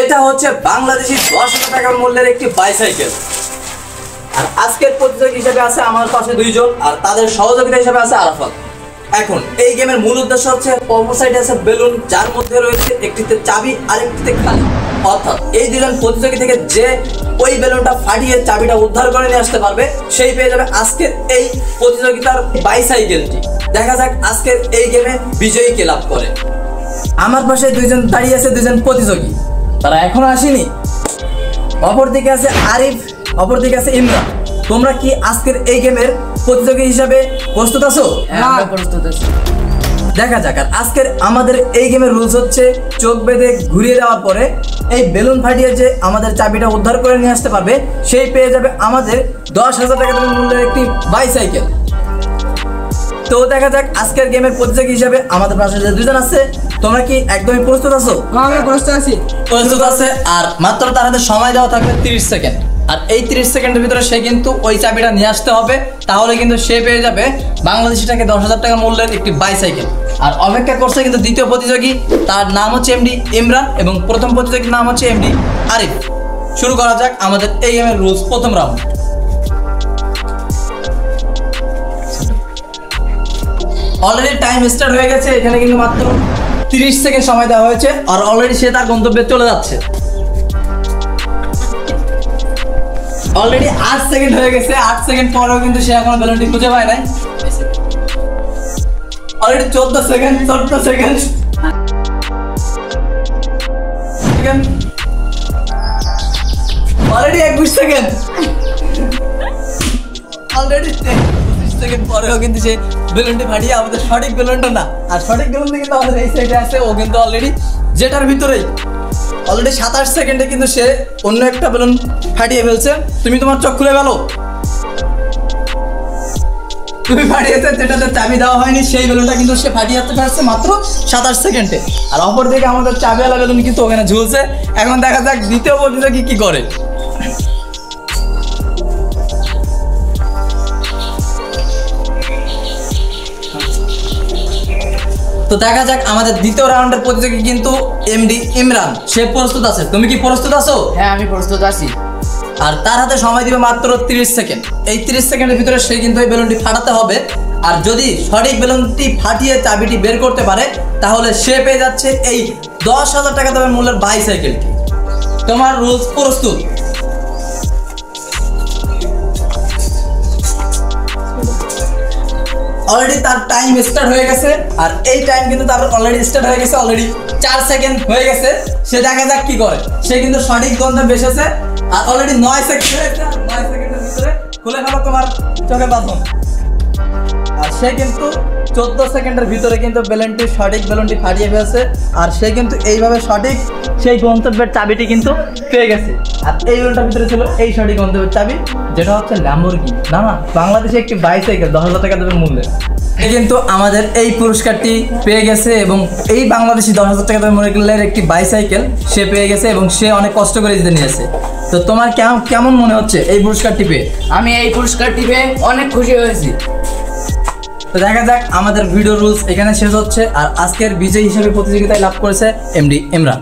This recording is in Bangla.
এটা হচ্ছে বাংলাদেশি 10,000 টাকার মূল্যের একটি বাইসাইকেল। আর আজকের প্রতিযোগী হিসেবে আছে আমার পাশে দুইজন, আর তাদের সহযোগিতা হিসেবে আছে আরাফাত। এখন এই গেমের মূল উদ্দেশ্য হচ্ছে অপর সাইডে আছে বেলুন, যার মধ্যে রয়েছে একটিতে চাবি আর একটিতে খালি। অর্থাৎ এই দুজন প্রতিযোগী থেকে যে ওই বেলুনটা ফাটিয়ে চাবিটা উদ্ধার করে নিয়ে আসতে পারবে সেই পেয়ে যাবে আজকের এই প্রতিযোগিতার বাইসাইকেলটি। দেখা যাক আজকের এই গেমে বিজয়ী কে লাভ করে। আমার পাশে দুইজন দাঁড়িয়ে আছে, দুজন প্রতিযোগী, তারা এখনো আসেনি। অপরদিকে আছে আরিফ, অপরদিকে আছে ইমরান। তোমরা কি আজকের এই গেমের প্রতিযোগী হিসাবে প্রস্তুত আছো? হ্যাঁ, প্রস্তুত আছি। দেখা যাক। আর আজকের আমাদের এই গেমের রুলস হচ্ছে চোখ বেঁধে ঘুরিয়ে দেওয়ার পরে এই বেলুন ফাটিয়ে যে আমাদের চাবিটা উদ্ধার করে নিয়ে আসতে পারবে সেই পেয়ে যাবে আমাদের 10,000 টাকা মূল্যের একটি বাইসাইকেল। তো দেখা যাক আজকের গেমের প্রতিযোগী হিসাবে আমাদের পাশে যে দুজন আছে, তোমরা কি একদমই প্রস্তুত আছো? আমি প্রস্তুত আছি। প্রস্তুত আছে। আর মাত্র তার হাতে সময় দেওয়া থাকবে 30 সেকেন্ড। আর এই 30 সেকেন্ডের ভিতরে সে কিন্তু ওই চাবিটা নিয়ে আসতে হবে, তাহলে কিন্তু সে পেয়ে যাবে বাংলাদেশি টাকা 10,000 টাকা মূল্যের একটি বাইসাইকেল। আর অপেক্ষা করছে কিন্তু দ্বিতীয় প্রতিযোগী, তার নাম হচ্ছে এমডি ইমরান এবং প্রথম প্রতিযোগীর নাম হচ্ছে এমডি আরিফ। শুরু করা যাক আমাদের এই গেমের রুলস। প্রথম রাউন্ড। অলরেডি টাইম স্টার্ট হয়ে গেছে। এখানে কিন্তু মাত্র 30 সেকেন্ড সময় দেওয়া হয়েছে, আর অলরেডি সে তার গন্তব্যে চলে যাচ্ছে। অলরেডি 8 সেকেন্ড হয়ে গেছে। 8 সেকেন্ড পরেও কিন্তু সে এখনো বেলুনটি খুঁজে পায় নাই। Already 14 second, 14 second, already 21 second, already 25 second পরেও কিন্তু সে বেলুনটি ফাটিয়ে আমাদের সঠিক বেলুনটা না, আর সঠিক বেলুনটা কিন্তু আমাদের এই সাইডে আছে। ও কিন্তু অলরেডি যেটার ভিতরেই অলরেডি 27 সেকেন্ডে কিন্তু সে অন্য একটা বেলুন ফাটিয়ে ফেলছে। তুমি তোমার চোখ খুলে গেল, তুমি ফাটিয়েছে যেটাতে চাবি দেওয়া হয়নি সেই বেলুনটা কিন্তু সে ফাটিয়ে ফেলছে মাত্র 27 সেকেন্ডে। আর অপর দিকে আমাদের চাবিওয়ালা বেলুন কিন্তু ওখানে ঝুলছে। এখন দেখা যাক দ্বিতীয় প্রতিযোগী কি করে। তো দেখা যাক আমাদের দ্বিতীয় রাউন্ডের প্রতিযোগী কিন্তু এমডি ইমরান। সে প্রস্তুত আছে। তুমি কি প্রস্তুত আছো? হ্যাঁ, আমি প্রস্তুত আছি। আর তার হাতে সময় দিবে মাত্র 30 সেকেন্ড। এই 30 সেকেন্ডের ভিতরে সে কিন্তু এই বেলুনটি ফাটাতে হবে। আর যদি সঠিক বেলুনটি ফাটিয়ে চাবিটি বের করতে পারে তাহলে সে পেয়ে যাচ্ছে এই 10,000 টাকা দামের মূল্যের বাইসাইকেলটি। তোমার রুলস প্রস্তুত? অলরেডি তার টাইম স্টার্ট হয়ে গেছে। আর এই টাইম কিন্তু তার অলরেডি স্টার্ট হয়ে গেছে। অলরেডি 4 সেকেন্ড হয়ে গেছে। সে দেখা যাক কি করে। সে কিন্তু সঠিক গন্তব্যে এসেছে। আর অলরেডি 9 সেকেন্ড হয়েছে। 9 সেকেন্ডের ভিতরে খুলে ফেলো তোমার চোখে বাঁধন। আর সে কিন্তু 14 সেকেন্ডের ভিতরে কিন্তু সঠিক বেলুনটি ফাটিয়ে ফেলছে। আর সে কিন্তু এইভাবে সঠিক সেই গন্তব্যের চাবিটি কিন্তু পেয়ে গেছে। আর এই বেলুনটার ভিতরে ছিল এই সঠিক গন্তব্যের চাবি, যেটা হচ্ছে ল্যাম্বরগিনি। না, বাংলাদেশে একটি বাইসাইকেল 10,000 টাকা দেবে মূল্যের। কিন্তু আমাদের এই পুরস্কারটি পেয়ে গেছে এবং এই বাংলাদেশি 10,000 টাকা দামের মূল্যের একটি বাইসাইকেল সে পেয়ে গেছে এবং সে অনেক কষ্ট করে জিতে নিয়েছে। তো তোমার কেমন মনে হচ্ছে এই পুরস্কারটি পেয়ে? আমি এই পুরস্কারটি পেয়ে অনেক খুশি হয়েছি। তো দেখা যাক আমাদের ভিডিও রুলস এখানে শেষ হচ্ছে। আর আজকের বিজয়ী হিসেবে প্রতিযোগিতায় লাভ করেছে এমডি ইমরান।